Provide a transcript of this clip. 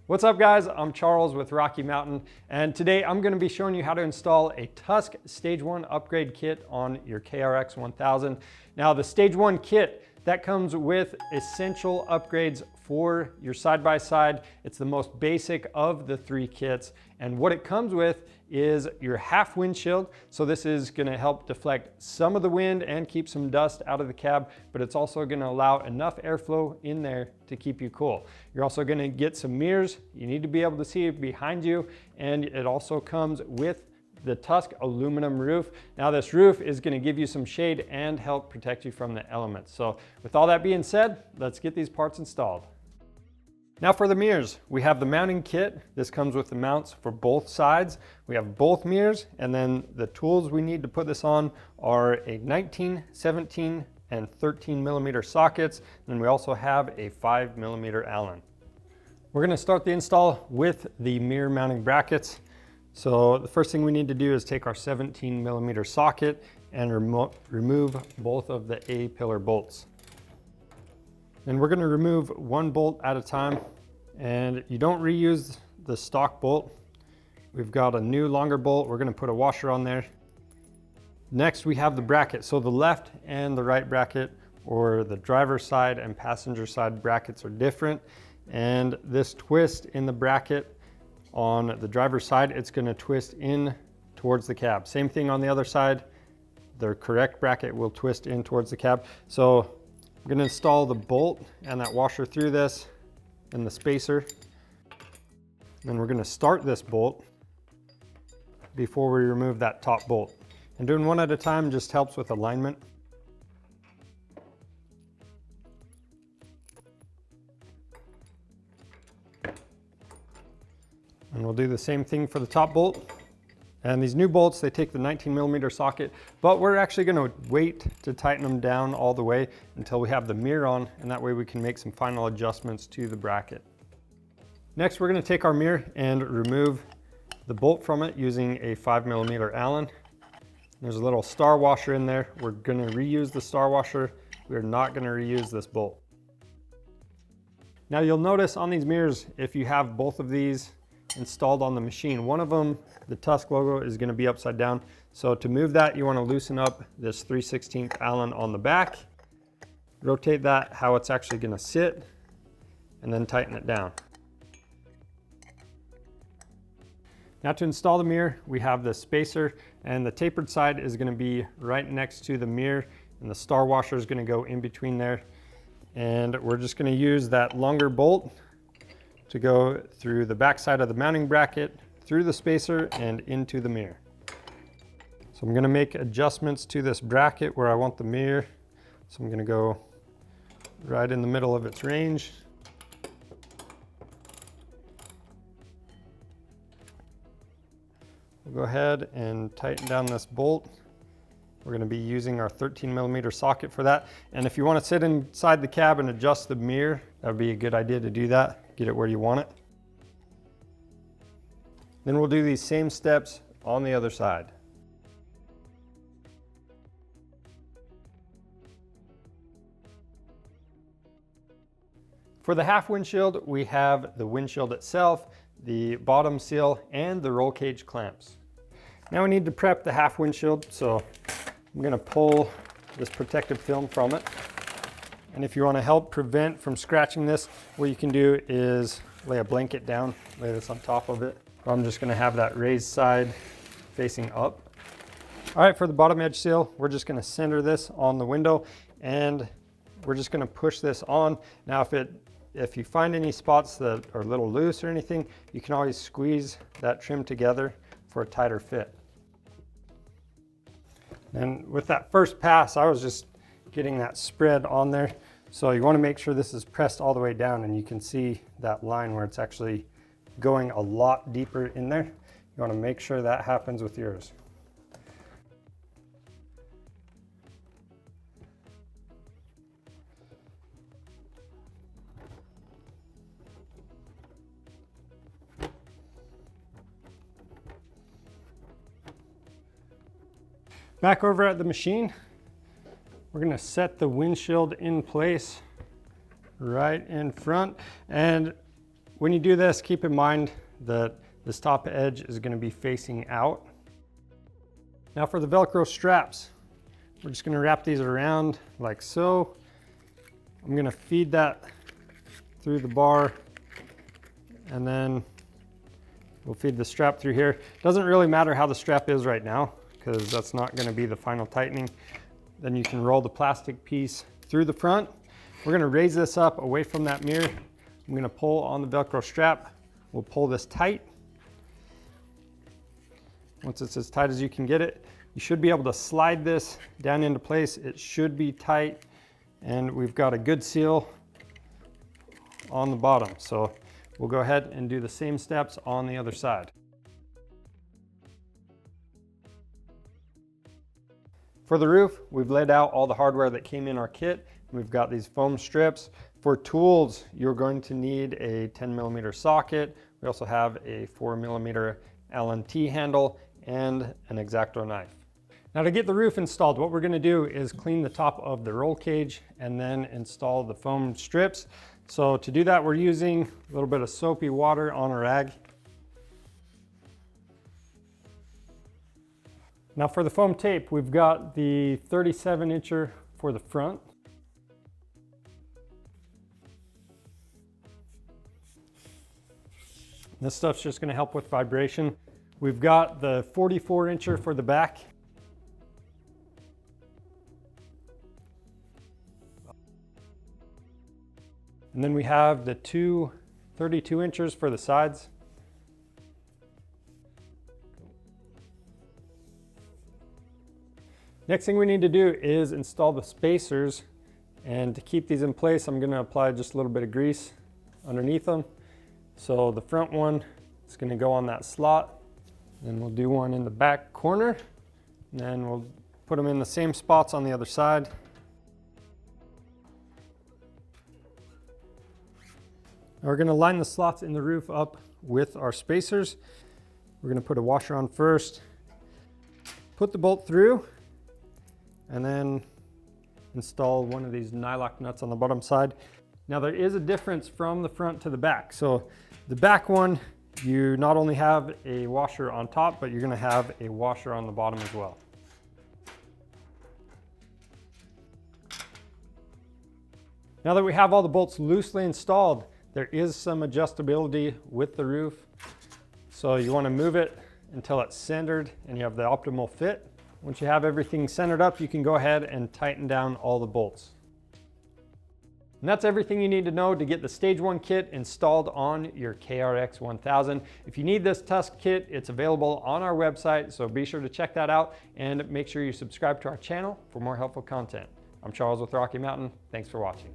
What's up guys, I'm Charles with Rocky Mountain, and today I'm going to be showing you how to install a Tusk Stage 1 upgrade kit on your KRX 1000. Now the Stage 1 kit, that comes with essential upgrades for your side-by-side. It's the most basic of the three kits, and what it comes with is your half windshield. So this is going to help deflect some of the wind and keep some dust out of the cab, but it's also going to allow enough airflow in there to keep you cool. You're also going to get some mirrors. You need to be able to see behind you, and it also comes with the Tusk aluminum roof. Now this roof is going to give you some shade and help protect you from the elements. So with all that being said, let's get these parts installed. Now for the mirrors, we have the mounting kit. This comes with the mounts for both sides. We have both mirrors, and then the tools we need to put this on are a 19, 17, and 13 millimeter sockets. And we also have a 5 millimeter Allen. We're going to start the install with the mirror mounting brackets. So the first thing we need to do is take our 17 millimeter socket and remove both of the A-pillar bolts. And we're going to remove one bolt at a time, and you don't reuse the stock bolt. We've got a new longer bolt. We're going to put a washer on there. Next we have the bracket. So the left and the right bracket, or the driver's side and passenger side brackets, are different, and this twist in the bracket on the driver's side, it's going to twist in towards the cab. Same thing on the other side. The correct bracket will twist in towards the cab. So I'm going to install the bolt and that washer through this and the spacer. Then we're going to start this bolt before we remove that top bolt. And doing one at a time just helps with alignment. And we'll do the same thing for the top bolt. And these new bolts, they take the 19 millimeter socket, but we're actually going to wait to tighten them down all the way until we have the mirror on, and that way we can make some final adjustments to the bracket. Next, we're going to take our mirror and remove the bolt from it using a 5 millimeter Allen. There's a little star washer in there. We're going to reuse the star washer. We're not going to reuse this bolt. Now you'll notice on these mirrors, if you have both of these installed on the machine, one of them, the Tusk logo, is going to be upside down. So to move that, you want to loosen up this 3/16 Allen on the back, rotate that how it's actually going to sit, and then tighten it down. Now to install the mirror, we have the spacer, and the tapered side is going to be right next to the mirror, and the star washer is going to go in between there. And we're just going to use that longer bolt to go through the back side of the mounting bracket, through the spacer, and into the mirror. So I'm going to make adjustments to this bracket where I want the mirror. So I'm going to go right in the middle of its range. We'll go ahead and tighten down this bolt. We're going to be using our 13 millimeter socket for that. And if you want to sit inside the cab and adjust the mirror, that would be a good idea to do that. Get it where you want it. Then we'll do these same steps on the other side. For the half windshield, we have the windshield itself, the bottom seal, and the roll cage clamps. Now we need to prep the half windshield, so I'm going to pull this protective film from it. And if you want to help prevent from scratching this, what you can do is lay a blanket down, lay this on top of it. I'm just going to have that raised side facing up. All right, for the bottom edge seal, we're just going to center this on the window, and we're just going to push this on. Now if you find any spots that are a little loose or anything, you can always squeeze that trim together for a tighter fit. And with that first pass, I was just getting that spread on there. So you want to make sure this is pressed all the way down, and you can see that line where it's actually going a lot deeper in there. You want to make sure that happens with yours. Back over at the machine, we're going to set the windshield in place right in front. And When you do this, keep in mind that this top edge is going to be facing out. Now for the Velcro straps, we're just going to wrap these around like so. I'm going to feed that through the bar, and then we'll feed the strap through here. Doesn't really matter how the strap is right now, because that's not going to be the final tightening. Then you can roll the plastic piece through the front. We're going to raise this up away from that mirror. I'm going to pull on the Velcro strap. We'll pull this tight. Once it's as tight as you can get it, you should be able to slide this down into place. It should be tight, and we've got a good seal on the bottom. So we'll go ahead and do the same steps on the other side. For the roof, we've laid out all the hardware that came in our kit. We've got these foam strips. For tools, you're going to need a 10mm socket. We also have a 4mm Allen T handle and an X-Acto knife. Now to get the roof installed, what we're going to do is clean the top of the roll cage and then install the foam strips. So to do that, we're using a little bit of soapy water on a rag. Now for the foam tape, we've got the 37-incher for the front. This stuff's just going to help with vibration. We've got the 44-incher for the back. And then we have the two 32-inchers for the sides. Next thing we need to do is install the spacers. And to keep these in place, I'm going to apply just a little bit of grease underneath them. So the front one is going to go on that slot. Then we'll do one in the back corner. And then we'll put them in the same spots on the other side. We're going to line the slots in the roof up with our spacers. We're going to put a washer on first, put the bolt through, and then install one of these nylock nuts on the bottom side. Now there is a difference from the front to the back. So the back one, you not only have a washer on top, but you're going to have a washer on the bottom as well. Now that we have all the bolts loosely installed, there is some adjustability with the roof. So you want to move it until it's centered and you have the optimal fit. Once you have everything centered up, you can go ahead and tighten down all the bolts. And that's everything you need to know to get the Stage 1 kit installed on your KRX 1000. If you need this Tusk kit, it's available on our website, so be sure to check that out and make sure you subscribe to our channel for more helpful content. I'm Charles with Rocky Mountain. Thanks for watching.